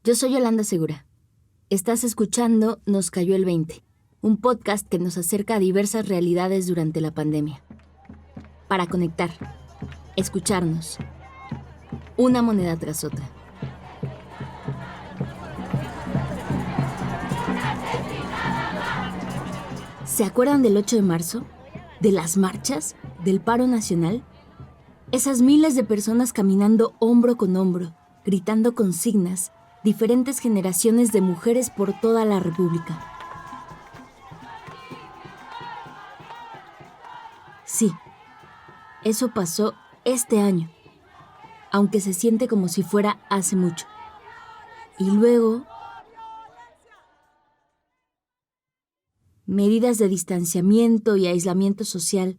Yo soy Yolanda Segura. Estás escuchando Nos Cayó el 20, un podcast que nos acerca a diversas realidades durante la pandemia. Para conectar, escucharnos, una moneda tras otra. ¿Se acuerdan del 8 de marzo? ¿De las marchas? ¿Del paro nacional? Esas miles de personas caminando hombro con hombro, gritando consignas, diferentes generaciones de mujeres por toda la República. Sí, eso pasó este año, aunque se siente como si fuera hace mucho. Y luego, medidas de distanciamiento y aislamiento social,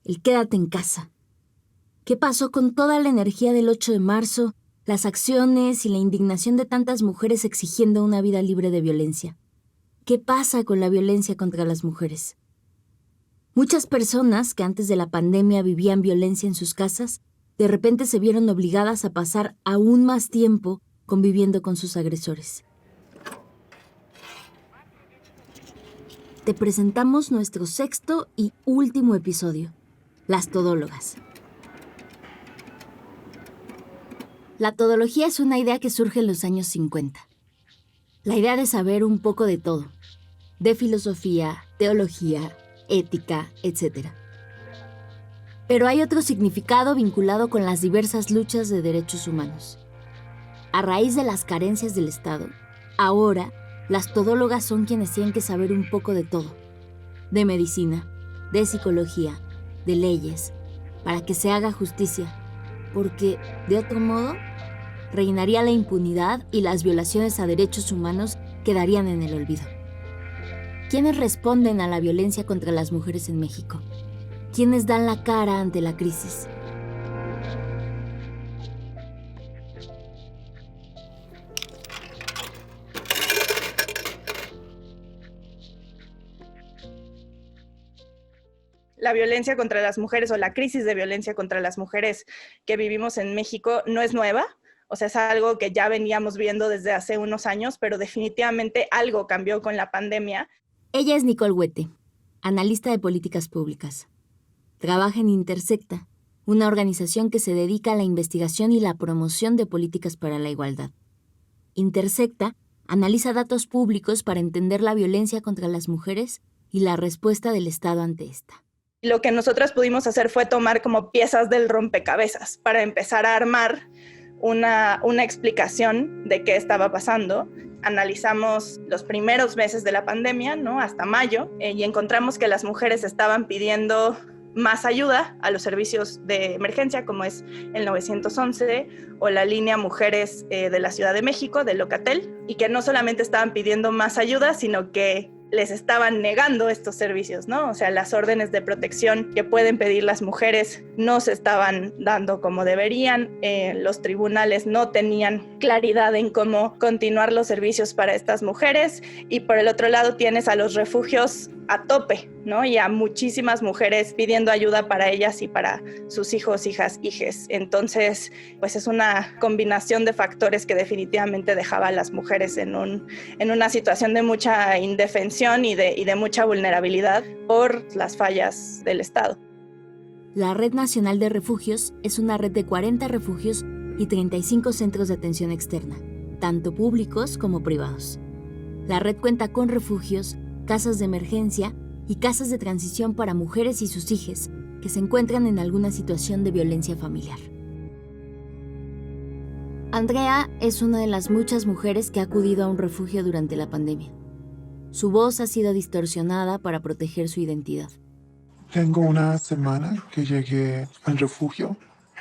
el quédate en casa. ¿Qué pasó con toda la energía del 8 de marzo, las acciones y la indignación de tantas mujeres exigiendo una vida libre de violencia? ¿Qué pasa con la violencia contra las mujeres? Muchas personas que antes de la pandemia vivían violencia en sus casas, de repente se vieron obligadas a pasar aún más tiempo conviviendo con sus agresores. Te presentamos nuestro sexto y último episodio, Las Todólogas. La todología es una idea que surge en los años 50. La idea de saber un poco de todo, de filosofía, teología, ética, etc. Pero hay otro significado vinculado con las diversas luchas de derechos humanos. A raíz de las carencias del Estado, ahora las todólogas son quienes tienen que saber un poco de todo, de medicina, de psicología, de leyes, para que se haga justicia, porque, de otro modo, reinaría la impunidad y las violaciones a derechos humanos quedarían en el olvido. ¿Quiénes responden a la violencia contra las mujeres en México? ¿Quiénes dan la cara ante la crisis? La violencia contra las mujeres o la crisis de violencia contra las mujeres que vivimos en México no es nueva. O sea, es algo que ya veníamos viendo desde hace unos años, pero definitivamente algo cambió con la pandemia. Ella es Nicole Huete, analista de políticas públicas. Trabaja en Intersecta, una organización que se dedica a la investigación y la promoción de políticas para la igualdad. Intersecta analiza datos públicos para entender la violencia contra las mujeres y la respuesta del Estado ante esta. Lo que nosotras pudimos hacer fue tomar como piezas del rompecabezas para empezar a armar una explicación de qué estaba pasando. Analizamos los primeros meses de la pandemia, ¿no? Hasta mayo, y encontramos que las mujeres estaban pidiendo más ayuda a los servicios de emergencia, como es el 911 o la línea Mujeres de la Ciudad de México, de Locatel, y que no solamente estaban pidiendo más ayuda, sino que les estaban negando estos servicios, ¿no? O sea, las órdenes de protección que pueden pedir las mujeres no se estaban dando como deberían, los tribunales no tenían claridad en cómo continuar los servicios para estas mujeres, y por el otro lado tienes a los refugios a tope, ¿no? Y a muchísimas mujeres pidiendo ayuda para ellas y para sus hijos, hijas, hijes. Entonces, pues es una combinación de factores que definitivamente dejaba a las mujeres en una situación de mucha indefensión y de mucha vulnerabilidad por las fallas del Estado. La Red Nacional de Refugios es una red de 40 refugios y 35 centros de atención externa, tanto públicos como privados. La red cuenta con refugios, casas de emergencia y casas de transición para mujeres y sus hijos que se encuentran en alguna situación de violencia familiar. Andrea es una de las muchas mujeres que ha acudido a un refugio durante la pandemia. Su voz ha sido distorsionada para proteger su identidad. Tengo una semana que llegué al refugio.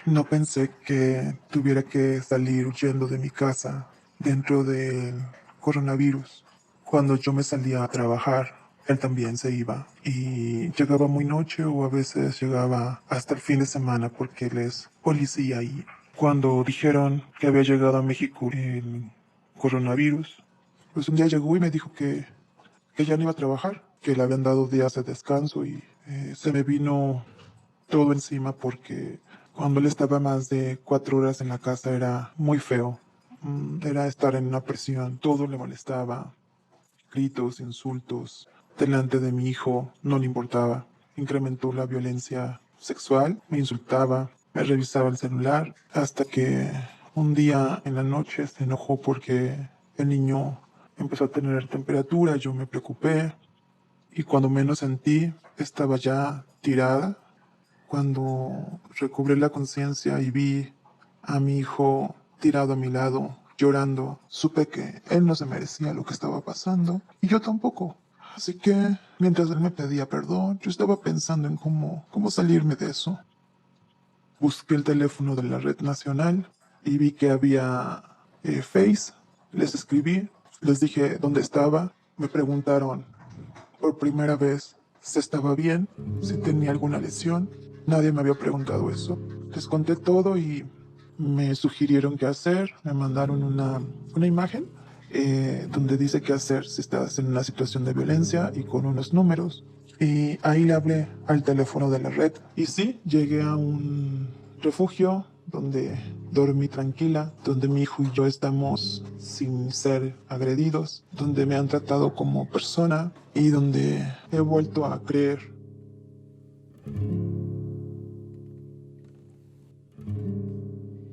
No pensé que tuviera que salir huyendo de mi casa dentro del coronavirus. Cuando yo me salía a trabajar, él también se iba y llegaba muy noche o a veces llegaba hasta el fin de semana porque él es policía. Y cuando dijeron que había llegado a México el coronavirus, pues un día llegó y me dijo que ya no iba a trabajar, que le habían dado días de descanso y se me vino todo encima porque cuando él estaba más de 4 horas en la casa era muy feo. Era estar en una presión, todo le molestaba, gritos, insultos, delante de mi hijo no le importaba. Incrementó la violencia sexual, me insultaba, me revisaba el celular, hasta que un día en la noche se enojó porque el niño empezó a tener temperatura, yo me preocupé y cuando menos sentí estaba ya tirada. Cuando recobré la conciencia y vi a mi hijo tirado a mi lado, llorando, supe que él no se merecía lo que estaba pasando y yo tampoco. Así que mientras él me pedía perdón, yo estaba pensando en cómo salirme de eso. Busqué el teléfono de la red nacional y vi que había Face. Les escribí, les dije dónde estaba. Me preguntaron por primera vez si estaba bien, si tenía alguna lesión. Nadie me había preguntado eso. Les conté todo y me sugirieron qué hacer. Me mandaron una imagen donde dice qué hacer si estás en una situación de violencia y con unos números. Y ahí le hablé al teléfono de la red. Y sí, llegué a un refugio donde dormí tranquila, donde mi hijo y yo estamos sin ser agredidos, donde me han tratado como persona y donde he vuelto a creer.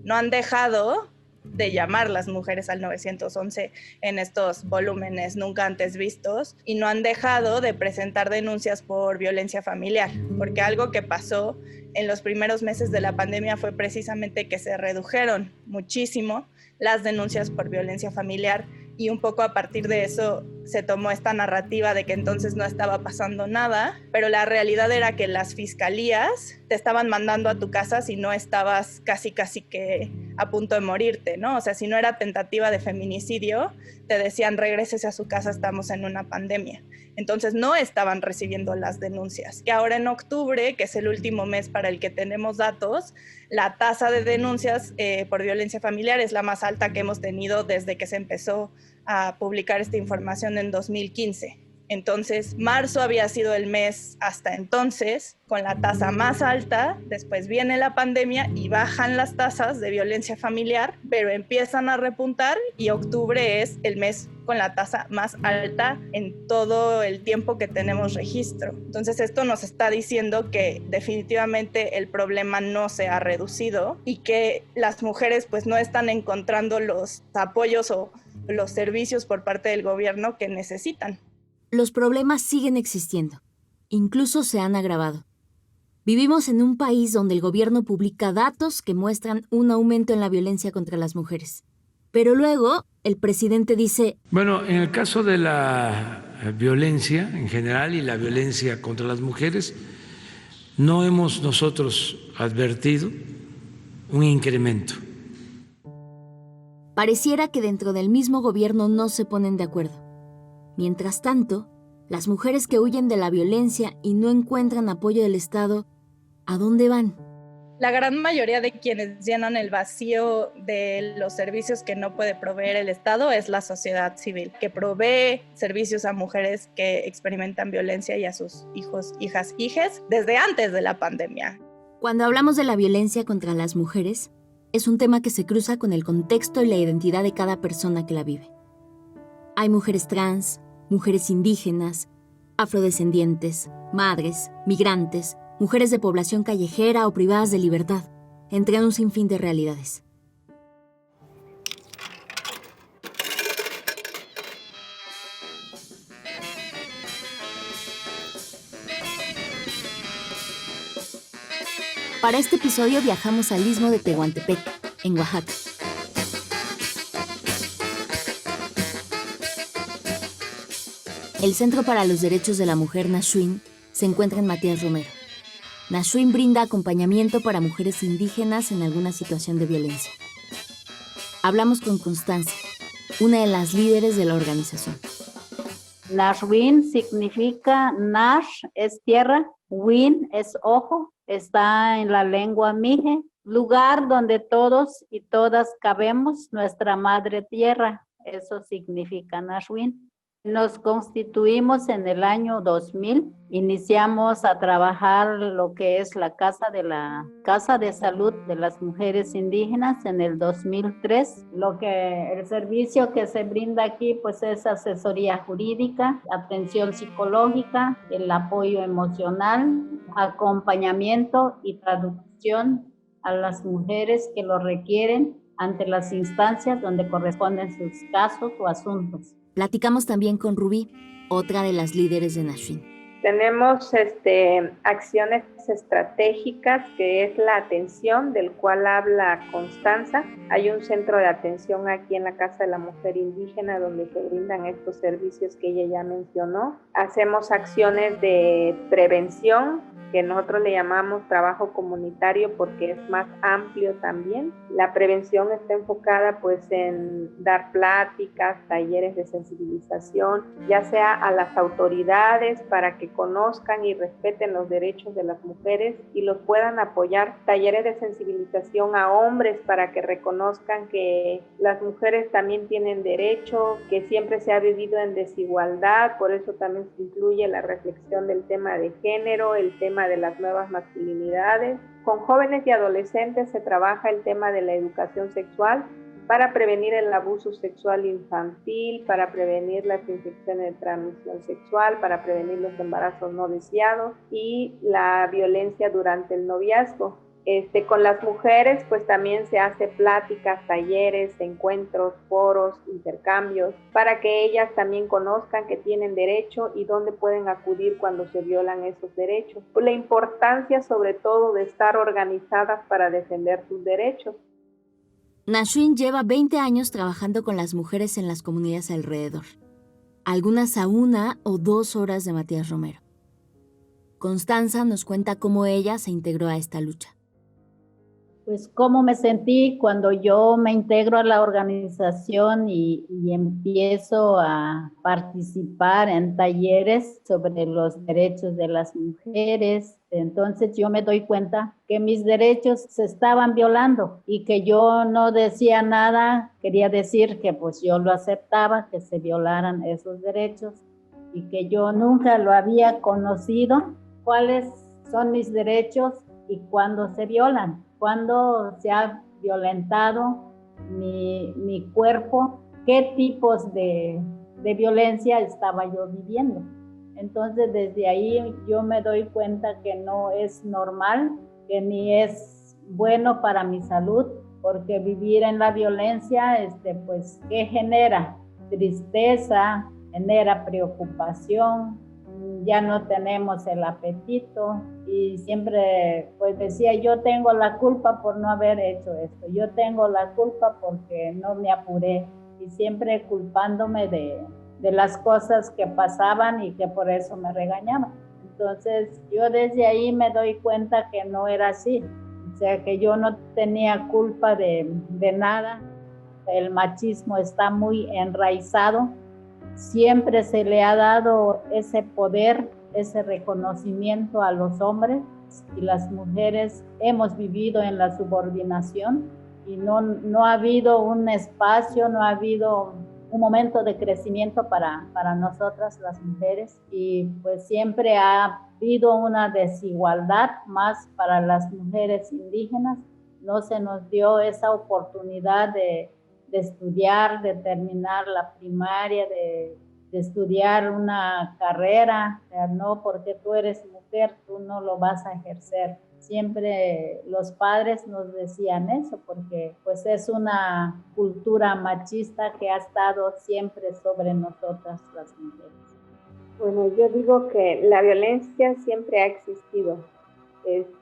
No han dejado de llamar las mujeres al 911 en estos volúmenes nunca antes vistos y no han dejado de presentar denuncias por violencia familiar, porque algo que pasó en los primeros meses de la pandemia fue precisamente que se redujeron muchísimo las denuncias por violencia familiar y un poco a partir de eso se tomó esta narrativa de que entonces no estaba pasando nada, pero la realidad era que las fiscalías te estaban mandando a tu casa si no estabas casi que a punto de morirte, ¿no? O sea, si no era tentativa de feminicidio, te decían regrésese a su casa, estamos en una pandemia. Entonces no estaban recibiendo las denuncias. Y ahora en octubre, que es el último mes para el que tenemos datos, la tasa de denuncias por violencia familiar es la más alta que hemos tenido desde que se empezó a publicar esta información en 2015. Entonces, marzo había sido el mes hasta entonces con la tasa más alta, después viene la pandemia y bajan las tasas de violencia familiar, pero empiezan a repuntar y octubre es el mes con la tasa más alta en todo el tiempo que tenemos registro. Entonces, esto nos está diciendo que definitivamente el problema no se ha reducido y que las mujeres pues no están encontrando los apoyos o los servicios por parte del gobierno que necesitan. Los problemas siguen existiendo. Incluso se han agravado. Vivimos en un país donde el gobierno publica datos que muestran un aumento en la violencia contra las mujeres. Pero luego, el presidente dice... Bueno, en el caso de la violencia en general y la violencia contra las mujeres, no hemos nosotros advertido un incremento. Pareciera que dentro del mismo gobierno no se ponen de acuerdo. Mientras tanto, las mujeres que huyen de la violencia y no encuentran apoyo del Estado, ¿a dónde van? La gran mayoría de quienes llenan el vacío de los servicios que no puede proveer el Estado es la sociedad civil, que provee servicios a mujeres que experimentan violencia y a sus hijos, hijas, hijes desde antes de la pandemia. Cuando hablamos de la violencia contra las mujeres, es un tema que se cruza con el contexto y la identidad de cada persona que la vive. Hay mujeres trans, mujeres indígenas, afrodescendientes, madres, migrantes, mujeres de población callejera o privadas de libertad, entre un sinfín de realidades. Para este episodio viajamos al istmo de Tehuantepec, en Oaxaca. El Centro para los Derechos de la Mujer Nashwin se encuentra en Matías Romero. Nashwin brinda acompañamiento para mujeres indígenas en alguna situación de violencia. Hablamos con Constanza, una de las líderes de la organización. Nashwin significa Nash es tierra, Win es ojo, está en la lengua mije, lugar donde todos y todas cabemos, nuestra madre tierra. Eso significa Nashwin. Nos constituimos en el año 2000. Iniciamos a trabajar lo que es la Casa de Salud de las Mujeres Indígenas en el 2003. El servicio que se brinda aquí pues es asesoría jurídica, atención psicológica, el apoyo emocional, acompañamiento y traducción a las mujeres que lo requieren ante las instancias donde corresponden sus casos o asuntos. Platicamos también con Rubí, otra de las líderes de Nashvin. Tenemos acciones estratégicas, que es la atención, del cual habla Constanza. Hay un centro de atención aquí en la Casa de la Mujer Indígena donde se brindan estos servicios que ella ya mencionó. Hacemos acciones de prevención, que nosotros le llamamos trabajo comunitario porque es más amplio también. La prevención está enfocada pues en dar pláticas, talleres de sensibilización, ya sea a las autoridades para que conozcan y respeten los derechos de las mujeres y los puedan apoyar. Talleres de sensibilización a hombres para que reconozcan que las mujeres también tienen derecho, que siempre se ha vivido en desigualdad, por eso también se incluye la reflexión del tema de género, el tema de las nuevas masculinidades. Con jóvenes y adolescentes se trabaja el tema de la educación sexual para prevenir el abuso sexual infantil, para prevenir las infecciones de transmisión sexual, para prevenir los embarazos no deseados y la violencia durante el noviazgo. Con las mujeres pues también se hace pláticas, talleres, encuentros, foros, intercambios, para que ellas también conozcan que tienen derecho y dónde pueden acudir cuando se violan esos derechos. Pues la importancia sobre todo de estar organizadas para defender sus derechos. Nashvin lleva 20 años trabajando con las mujeres en las comunidades alrededor, algunas a 1 o 2 horas de Matías Romero. Constanza nos cuenta cómo ella se integró a esta lucha. Pues cómo me sentí cuando yo me integro a la organización y empiezo a participar en talleres sobre los derechos de las mujeres. Entonces yo me doy cuenta que mis derechos se estaban violando y que yo no decía nada. Quería decir que pues yo lo aceptaba, que se violaran esos derechos y que yo nunca lo había conocido. ¿Cuáles son mis derechos y cuándo se violan? Cuando se ha violentado mi cuerpo, qué tipos de violencia estaba yo viviendo. Entonces desde ahí yo me doy cuenta que no es normal, que ni es bueno para mi salud, porque vivir en la violencia, pues, ¿qué genera? Tristeza, genera preocupación, ya no tenemos el apetito y siempre pues decía yo tengo la culpa por no haber hecho esto, yo tengo la culpa porque no me apuré y siempre culpándome de las cosas que pasaban y que por eso me regañaban. Entonces yo desde ahí me doy cuenta que no era así, o sea que yo no tenía culpa de nada. El machismo está muy enraizado. Siempre se le ha dado ese poder, ese reconocimiento a los hombres y las mujeres hemos vivido en la subordinación y no ha habido un espacio, no ha habido un momento de crecimiento para nosotras las mujeres y pues siempre ha habido una desigualdad más para las mujeres indígenas. No se nos dio esa oportunidad de estudiar, de terminar la primaria, de estudiar una carrera, o sea, no porque tú eres mujer, tú no lo vas a ejercer. Siempre los padres nos decían eso, porque pues es una cultura machista que ha estado siempre sobre nosotras las mujeres. Bueno, yo digo que la violencia siempre ha existido.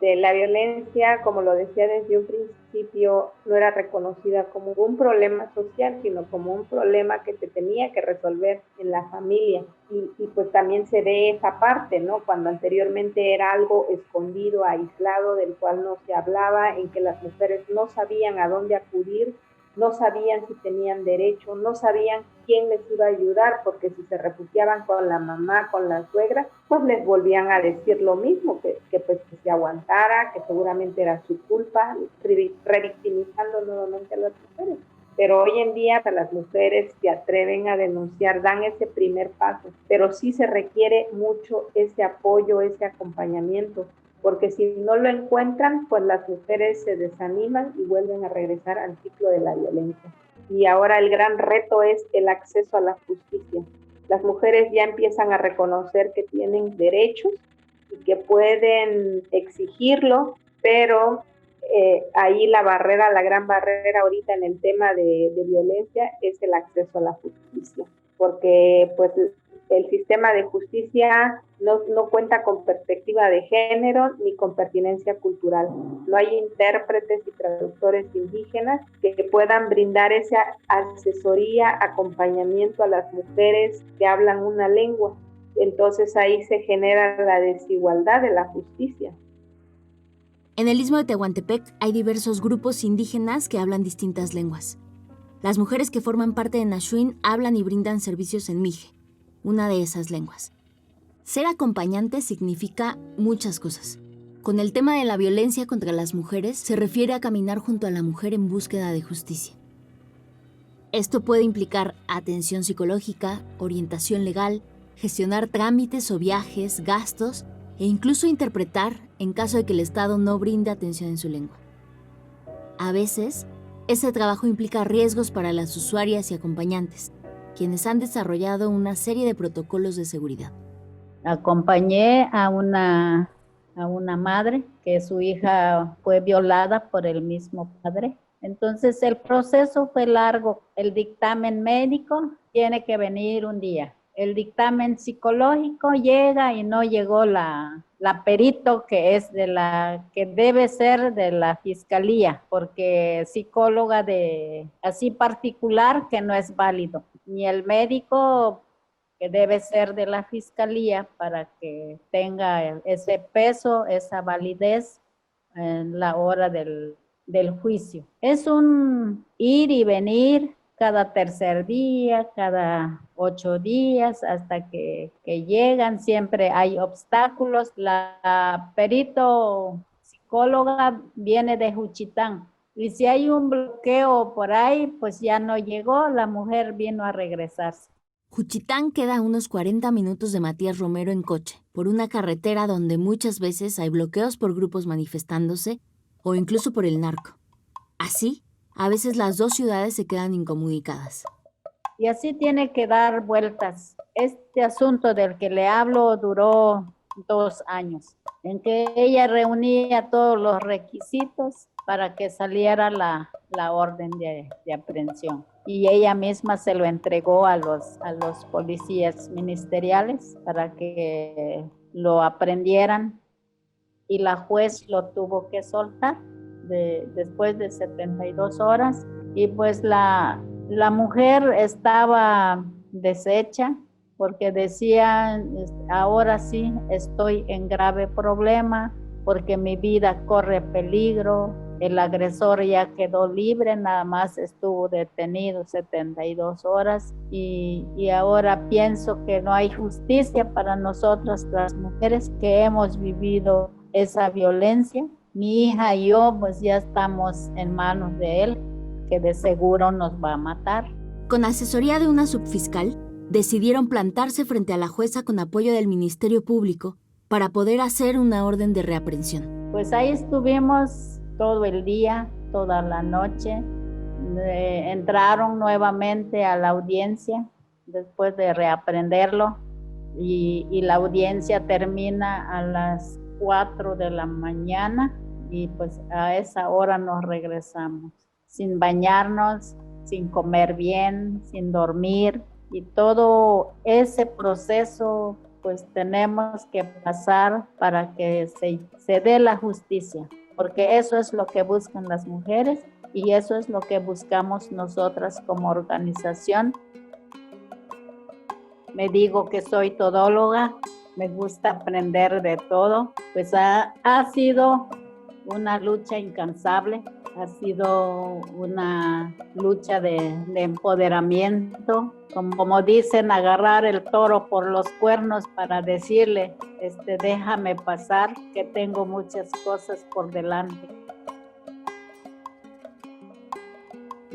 La violencia, como lo decía desde un principio, no era reconocida como un problema social, sino como un problema que se tenía que resolver en la familia. Y pues también se ve esa parte, ¿no? Cuando anteriormente era algo escondido, aislado, del cual no se hablaba, en que las mujeres no sabían a dónde acudir, no sabían si tenían derecho, no sabían quién les iba a ayudar, porque si se refugiaban con la mamá, con la suegra, pues les volvían a decir lo mismo, que se aguantara, que seguramente era su culpa, revictimizando nuevamente a las mujeres. pero hoy en día las mujeres se atreven a denunciar, dan ese primer paso, pero sí se requiere mucho ese apoyo, ese acompañamiento, porque si no lo encuentran, pues las mujeres se desaniman y vuelven a regresar al ciclo de la violencia. Y ahora el gran reto es el acceso a la justicia. Las mujeres ya empiezan a reconocer que tienen derechos y que pueden exigirlo, pero ahí la gran barrera ahorita en el tema de violencia es el acceso a la justicia, porque pues el sistema de justicia no cuenta con perspectiva de género ni con pertinencia cultural. No hay intérpretes y traductores indígenas que puedan brindar esa asesoría, acompañamiento a las mujeres que hablan una lengua. Entonces ahí se genera la desigualdad de la justicia. En el Istmo de Tehuantepec hay diversos grupos indígenas que hablan distintas lenguas. Las mujeres que forman parte de Nashuin hablan y brindan servicios en Mije, una de esas lenguas. Ser acompañante significa muchas cosas. Con el tema de la violencia contra las mujeres se refiere a caminar junto a la mujer en búsqueda de justicia. Esto puede implicar atención psicológica, orientación legal, gestionar trámites o viajes, gastos e incluso interpretar en caso de que el Estado no brinde atención en su lengua. A veces, ese trabajo implica riesgos para las usuarias y acompañantes, quienes han desarrollado una serie de protocolos de seguridad. Acompañé a una madre que su hija fue violada por el mismo padre. Entonces el proceso fue largo. El dictamen médico tiene que venir un día. El dictamen psicológico llega y no llegó la perito que debe ser de la fiscalía, porque psicóloga así particular que no es válido. Ni el médico que debe ser de la fiscalía para que tenga ese peso, esa validez en la hora del juicio. Es un ir y venir cada tercer día, cada 8 días, hasta que llegan. Siempre hay obstáculos. La perito psicóloga viene de Juchitán. Y si hay un bloqueo por ahí, pues ya no llegó, la mujer vino a regresarse. Juchitán queda a unos 40 minutos de Matías Romero en coche, por una carretera donde muchas veces hay bloqueos por grupos manifestándose o incluso por el narco. Así, a veces las dos ciudades se quedan incomunicadas. Y así tiene que dar vueltas. Este asunto del que le hablo duró 2 años, en que ella reunía todos los requisitos para que saliera la orden de aprehensión. Y ella misma se lo entregó a los policías ministeriales para que lo aprendieran, y la juez lo tuvo que soltar después de 72 horas. Y pues la mujer estaba deshecha porque decía, ahora sí estoy en grave problema porque mi vida corre peligro. El agresor ya quedó libre, nada más estuvo detenido 72 horas y ahora pienso que no hay justicia para nosotras las mujeres que hemos vivido esa violencia. Mi hija y yo pues ya estamos en manos de él, que de seguro nos va a matar. Con asesoría de una subfiscal, decidieron plantarse frente a la jueza con apoyo del Ministerio Público para poder hacer una orden de reaprehensión. Pues ahí estuvimos todo el día, toda la noche. Entraron nuevamente a la audiencia después de reaprenderlo y la audiencia termina a las 4 de la mañana y pues a esa hora nos regresamos, sin bañarnos, sin comer bien, sin dormir, y todo ese proceso pues tenemos que pasar para que se dé la justicia, porque eso es lo que buscan las mujeres y eso es lo que buscamos nosotras como organización. Me digo que soy todóloga, me gusta aprender de todo, pues ha sido una lucha incansable, ha sido una lucha de empoderamiento, como dicen, agarrar el toro por los cuernos para decirle, déjame pasar, que tengo muchas cosas por delante.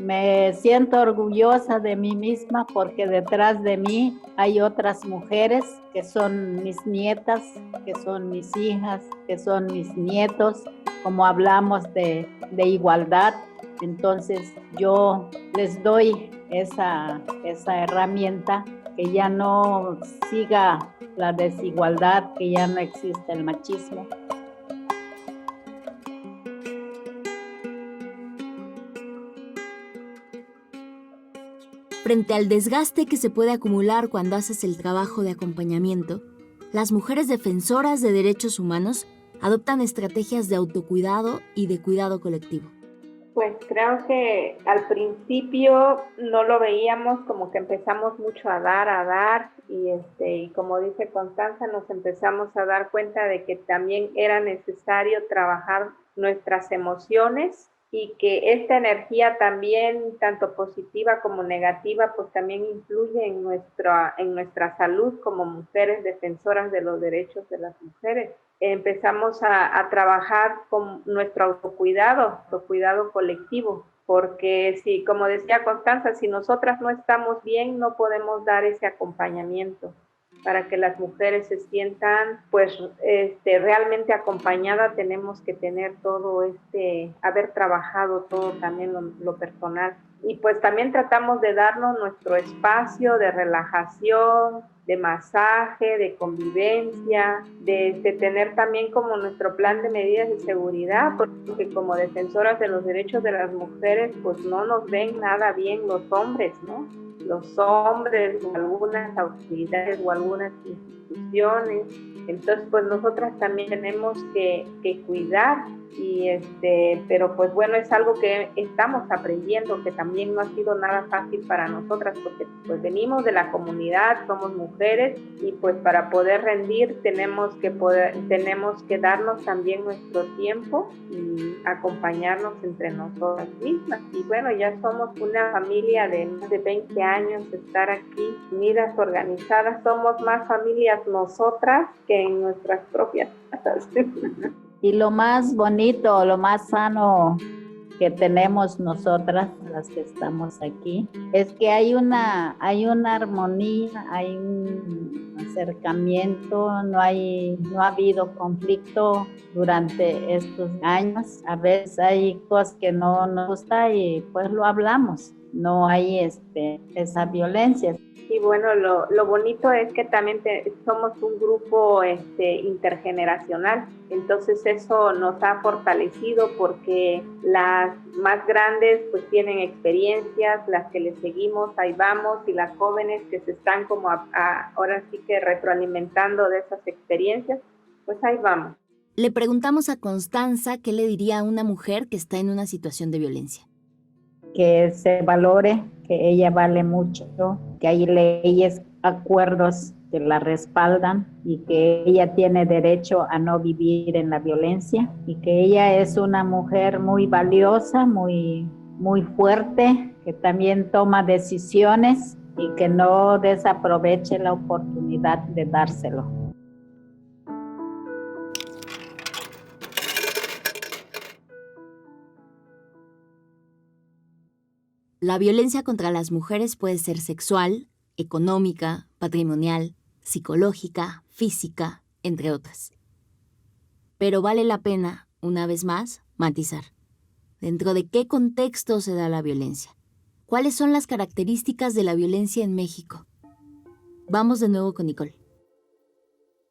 Me siento orgullosa de mí misma porque detrás de mí hay otras mujeres que son mis nietas, que son mis hijas, que son mis nietos. Como hablamos de igualdad, entonces yo les doy esa herramienta, que ya no siga la desigualdad, que ya no existe el machismo. Frente al desgaste que se puede acumular cuando haces el trabajo de acompañamiento, las mujeres defensoras de derechos humanos adoptan estrategias de autocuidado y de cuidado colectivo. Pues creo que al principio no lo veíamos, como que empezamos mucho a dar y como dice Constanza, nos empezamos a dar cuenta de que también era necesario trabajar nuestras emociones y que esta energía también, tanto positiva como negativa, pues también influye en nuestra salud como mujeres defensoras de los derechos de las mujeres. Empezamos a trabajar con nuestro autocuidado, cuidado colectivo, porque si, como decía Constanza, si nosotras no estamos bien, no podemos dar ese acompañamiento para que las mujeres se sientan pues realmente acompañadas. Tenemos que tener todo haber trabajado todo también lo personal, y pues también tratamos de darnos nuestro espacio de relajación, de masaje, de convivencia, de tener también como nuestro plan de medidas de seguridad, porque como defensoras de los derechos de las mujeres, pues no nos ven nada bien los hombres, ¿no? Los hombres o algunas autoridades o algunas instituciones. Entonces, pues nosotras también tenemos que cuidar, pero pues bueno, es algo que estamos aprendiendo, que también no ha sido nada fácil para nosotras, porque pues venimos de la comunidad, somos mujeres, y pues para poder rendir tenemos que darnos también nuestro tiempo y acompañarnos entre nosotras mismas. Y bueno, ya somos una familia de más de 20 años de estar aquí, unidas, organizadas. Somos más familias nosotras que en nuestras propias casas. Y lo más bonito, lo más sano que tenemos nosotras, las que estamos aquí, es que hay una armonía, hay un acercamiento, no ha habido conflicto durante estos años. A veces hay cosas que no nos gustan y pues lo hablamos. No hay esa violencia. Y bueno, lo bonito es que también somos un grupo intergeneracional, entonces eso nos ha fortalecido, porque las más grandes pues tienen experiencias, las que les seguimos ahí vamos, y las jóvenes que se están como ahora sí que retroalimentando de esas experiencias, pues ahí vamos. Le preguntamos a Constanza qué le diría a una mujer que está en una situación de violencia. Que se valore, que ella vale mucho, que hay leyes, acuerdos que la respaldan, y que ella tiene derecho a no vivir en la violencia, y que ella es una mujer muy valiosa, muy, muy fuerte, que también toma decisiones y que no desaproveche la oportunidad de dárselo. La violencia contra las mujeres puede ser sexual, económica, patrimonial, psicológica, física, entre otras. Pero vale la pena, una vez más, matizar. ¿Dentro de qué contexto se da la violencia? ¿Cuáles son las características de la violencia en México? Vamos de nuevo con Nicole.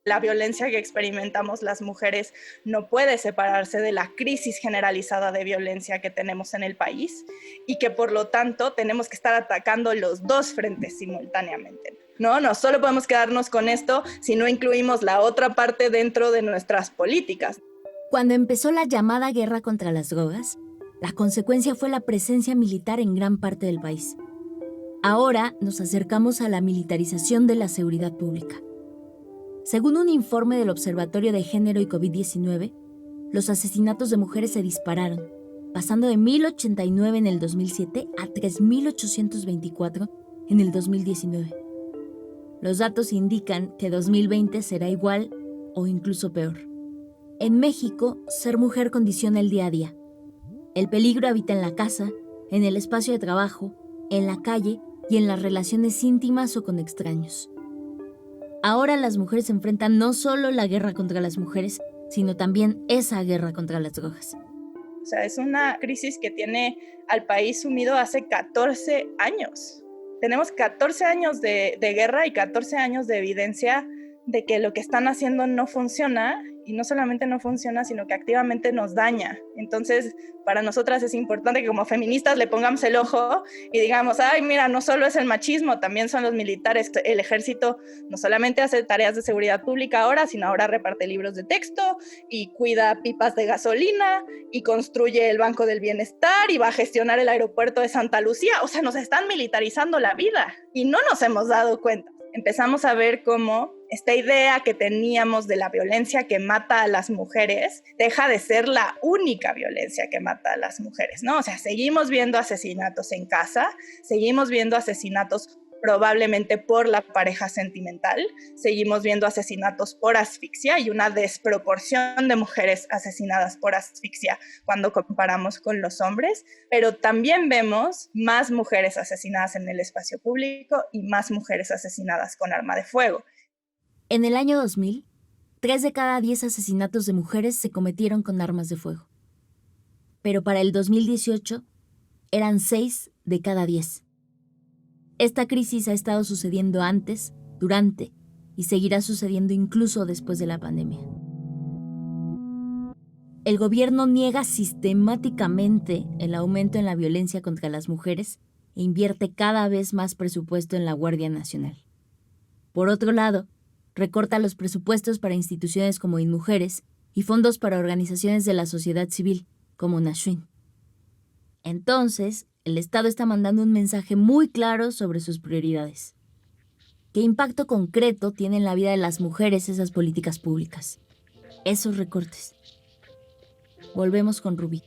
La violencia que experimentamos las mujeres no puede separarse de la crisis generalizada de violencia que tenemos en el país, y que por lo tanto tenemos que estar atacando los dos frentes simultáneamente. No solo podemos quedarnos con esto si no incluimos la otra parte dentro de nuestras políticas. Cuando empezó la llamada guerra contra las drogas, la consecuencia fue la presencia militar en gran parte del país. Ahora nos acercamos a la militarización de la seguridad pública. Según un informe del Observatorio de Género y COVID-19, los asesinatos de mujeres se dispararon, pasando de 1,089 en el 2007 a 3,824 en el 2019. Los datos indican que 2020 será igual o incluso peor. En México, ser mujer condiciona el día a día. El peligro habita en la casa, en el espacio de trabajo, en la calle y en las relaciones íntimas o con extraños. Ahora las mujeres enfrentan no solo la guerra contra las mujeres, sino también esa guerra contra las drogas. O sea, es una crisis que tiene al país sumido hace 14 años. Tenemos 14 años de guerra y 14 años de evidencia de que lo que están haciendo no funciona, y no solamente no funciona, sino que activamente nos daña. Entonces, para nosotras es importante que como feministas le pongamos el ojo y digamos, ay, mira, no solo es el machismo, también son los militares. El ejército no solamente hace tareas de seguridad pública ahora, sino ahora reparte libros de texto y cuida pipas de gasolina y construye el Banco del Bienestar y va a gestionar el aeropuerto de Santa Lucía. O sea, nos están militarizando la vida y no nos hemos dado cuenta. Empezamos a ver cómo esta idea que teníamos de la violencia que mata a las mujeres deja de ser la única violencia que mata a las mujeres, ¿no? O sea, seguimos viendo asesinatos en casa, seguimos viendo asesinatos probablemente por la pareja sentimental, seguimos viendo asesinatos por asfixia y una desproporción de mujeres asesinadas por asfixia cuando comparamos con los hombres, pero también vemos más mujeres asesinadas en el espacio público y más mujeres asesinadas con arma de fuego. En el año 2000, 3 de cada 10 asesinatos de mujeres se cometieron con armas de fuego. Pero para el 2018, eran 6 de cada 10. Esta crisis ha estado sucediendo antes, durante y seguirá sucediendo incluso después de la pandemia. El gobierno niega sistemáticamente el aumento en la violencia contra las mujeres e invierte cada vez más presupuesto en la Guardia Nacional. Por otro lado, recorta los presupuestos para instituciones como InMujeres y fondos para organizaciones de la sociedad civil, como Nasrin. Entonces, el Estado está mandando un mensaje muy claro sobre sus prioridades. ¿Qué impacto concreto tienen en la vida de las mujeres esas políticas públicas? Esos recortes. Volvemos con Rubí.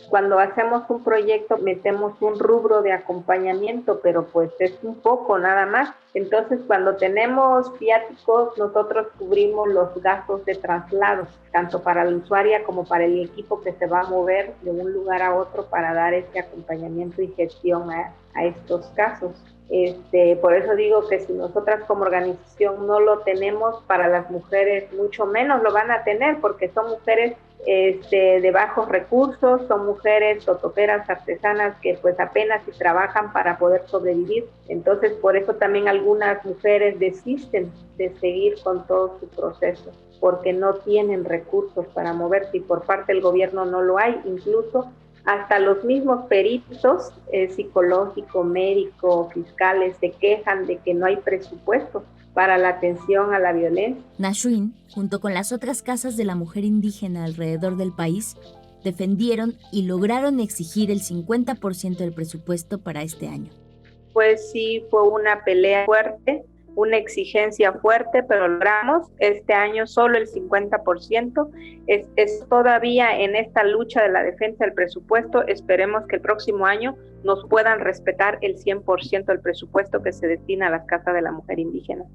Cuando hacemos un proyecto metemos un rubro de acompañamiento, pero pues es un poco nada más. Entonces cuando tenemos viáticos, nosotros cubrimos los gastos de traslado, tanto para la usuaria como para el equipo que se va a mover de un lugar a otro para dar ese acompañamiento y gestión a estos casos. Por eso digo que si nosotras como organización no lo tenemos, para las mujeres mucho menos lo van a tener, porque son mujeres de bajos recursos, son mujeres totoperas, artesanas que pues apenas si trabajan para poder sobrevivir. Entonces por eso también algunas mujeres desisten de seguir con todo su proceso, porque no tienen recursos para moverse y por parte del gobierno no lo hay. Incluso hasta los mismos peritos psicológico, médico, fiscales se quejan de que no hay presupuesto para la atención a la violencia. Nasrin, junto con las otras casas de la mujer indígena alrededor del país, defendieron y lograron exigir el 50% del presupuesto para este año. Pues sí, fue una pelea fuerte, una exigencia fuerte, pero logramos este año solo el 50%. Es todavía en esta lucha de la defensa del presupuesto. Esperemos que el próximo año nos puedan respetar el 100% del presupuesto que se destina a las casas de la mujer indígena.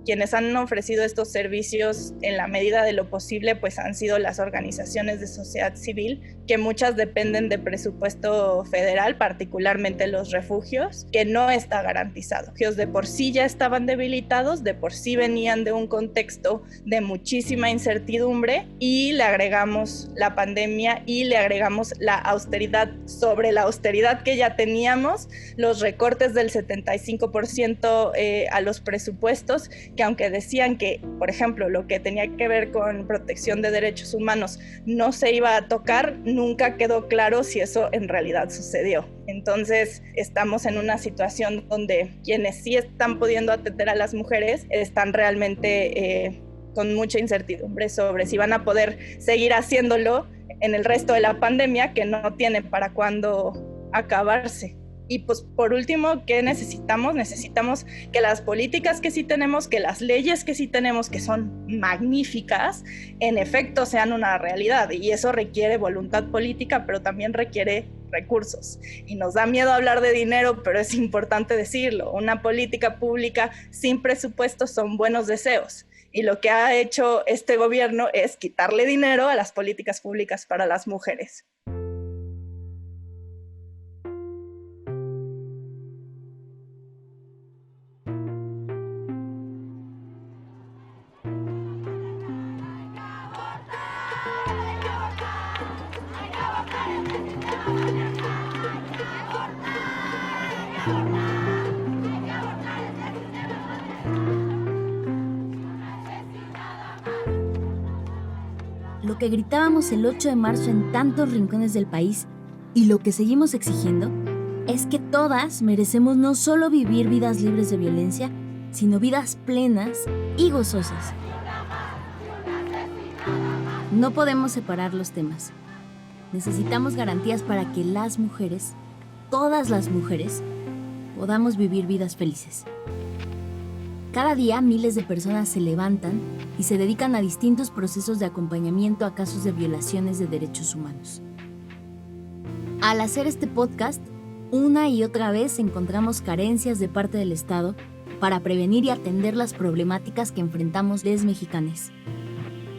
Quienes han ofrecido estos servicios en la medida de lo posible pues han sido las organizaciones de sociedad civil, que muchas dependen de presupuesto federal, particularmente los refugios, que no está garantizado. Los de por sí ya estaban debilitados, de por sí venían de un contexto de muchísima incertidumbre y le agregamos la pandemia y le agregamos la austeridad sobre la austeridad que ya teníamos, los recortes del 75% a los presupuestos, que aunque decían que, por ejemplo, lo que tenía que ver con protección de derechos humanos no se iba a tocar, nunca quedó claro si eso en realidad sucedió. Entonces, estamos en una situación donde quienes sí están pudiendo atender a las mujeres están realmente con mucha incertidumbre sobre si van a poder seguir haciéndolo en el resto de la pandemia, que no tiene para cuándo acabarse. Y pues por último, ¿qué necesitamos? Necesitamos que las políticas que sí tenemos, que las leyes que sí tenemos, que son magníficas, en efecto sean una realidad. Y eso requiere voluntad política, pero también requiere recursos. Y nos da miedo hablar de dinero, pero es importante decirlo. Una política pública sin presupuesto son buenos deseos. Y lo que ha hecho este gobierno es quitarle dinero a las políticas públicas para las mujeres. lo que gritábamos el 8 de marzo en tantos rincones del país y lo que seguimos exigiendo es que todas merecemos no solo vivir vidas libres de violencia, sino vidas plenas y gozosas. No podemos separar los temas. Necesitamos garantías para que las mujeres, todas las mujeres, podamos vivir vidas felices. Cada día miles de personas se levantan y se dedican a distintos procesos de acompañamiento a casos de violaciones de derechos humanos. Al hacer este podcast, una y otra vez encontramos carencias de parte del Estado para prevenir y atender las problemáticas que enfrentamos les mexicanes.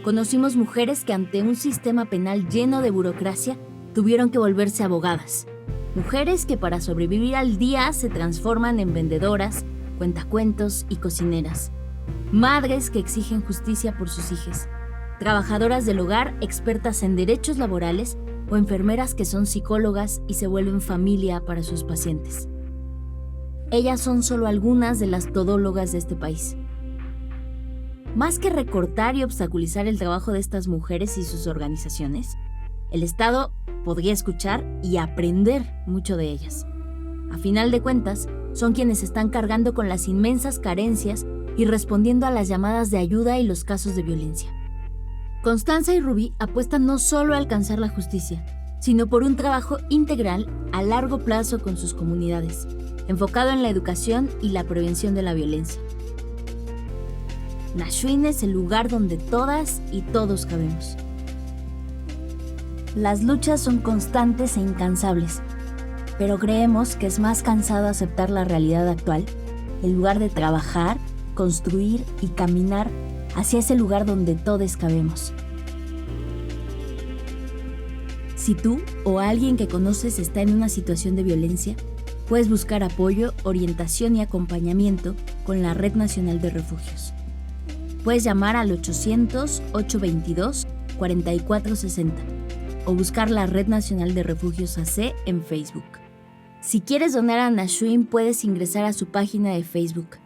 Conocimos mujeres que ante un sistema penal lleno de burocracia tuvieron que volverse abogadas. Mujeres que para sobrevivir al día se transforman en vendedoras, cuentacuentos y cocineras. Madres que exigen justicia por sus hijos. Trabajadoras del hogar expertas en derechos laborales o enfermeras que son psicólogas y se vuelven familia para sus pacientes. Ellas son solo algunas de las todólogas de este país. Más que recortar y obstaculizar el trabajo de estas mujeres y sus organizaciones, el Estado podría escuchar y aprender mucho de ellas. A final de cuentas, son quienes están cargando con las inmensas carencias y respondiendo a las llamadas de ayuda y los casos de violencia. Constanza y Rubí apuestan no solo a alcanzar la justicia, sino por un trabajo integral a largo plazo con sus comunidades, enfocado en la educación y la prevención de la violencia. Nashwin es el lugar donde todas y todos cabemos. Las luchas son constantes e incansables, pero creemos que es más cansado aceptar la realidad actual, en lugar de trabajar, construir y caminar hacia ese lugar donde todos cabemos. Si tú o alguien que conoces está en una situación de violencia, puedes buscar apoyo, orientación y acompañamiento con la Red Nacional de Refugios. Puedes llamar al 800-822-4460 o buscar la Red Nacional de Refugios AC en Facebook. Si quieres donar a Nashwin, puedes ingresar a su página de Facebook,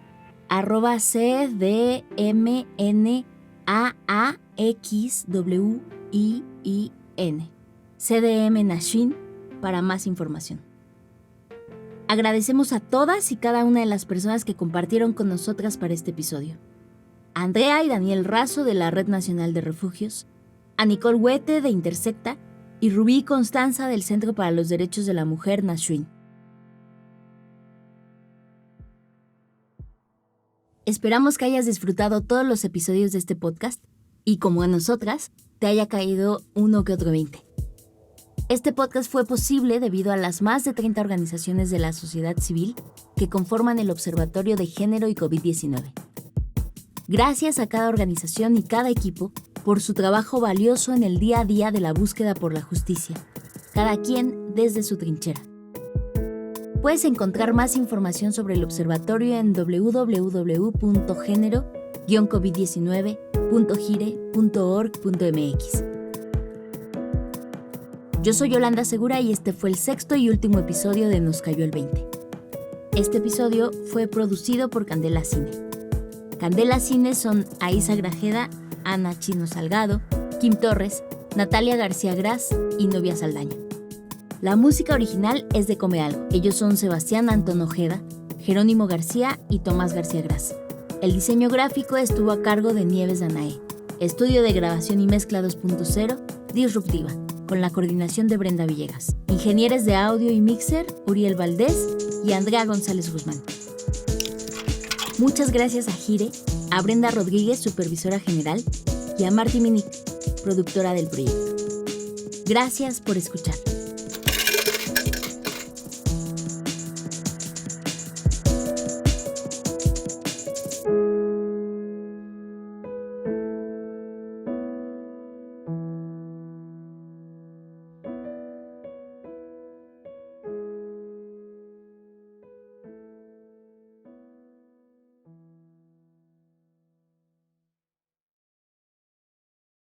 @CDMNAAXWIIN, CDM Nashwin, para más información. Agradecemos a todas y cada una de las personas que compartieron con nosotras para este episodio. A Andrea y Daniel Razo de la Red Nacional de Refugios, a Nicole Huete de Intersecta y Rubí y Constanza del Centro para los Derechos de la Mujer Nashwin. Esperamos que hayas disfrutado todos los episodios de este podcast y, como a nosotras, te haya caído uno que otro 20. Este podcast fue posible debido a las más de 30 organizaciones de la sociedad civil que conforman el Observatorio de Género y COVID-19. Gracias a cada organización y cada equipo por su trabajo valioso en el día a día de la búsqueda por la justicia, cada quien desde su trinchera. Puedes encontrar más información sobre el observatorio en www.género-covid19.gire.org.mx. Yo soy Yolanda Segura y este fue el 6º y último episodio de Nos Cayó el 20. Este episodio fue producido por Candela Cine. Candela Cine son Aisa Grajeda, Ana Chino Salgado, Kim Torres, Natalia García Gras y Novia Saldaña. La música original es de Come Algo. Ellos son Sebastián Antón Ojeda, Jerónimo García y Tomás García Gras. El diseño gráfico estuvo a cargo de Nieves Danae. Estudio de grabación y mezcla 2.0, Disruptiva, con la coordinación de Brenda Villegas. Ingenieros de audio y mixer, Uriel Valdés y Andrea González Guzmán. Muchas gracias a Gire, a Brenda Rodríguez, supervisora general, y a Marti Minic, productora del proyecto. Gracias por escuchar.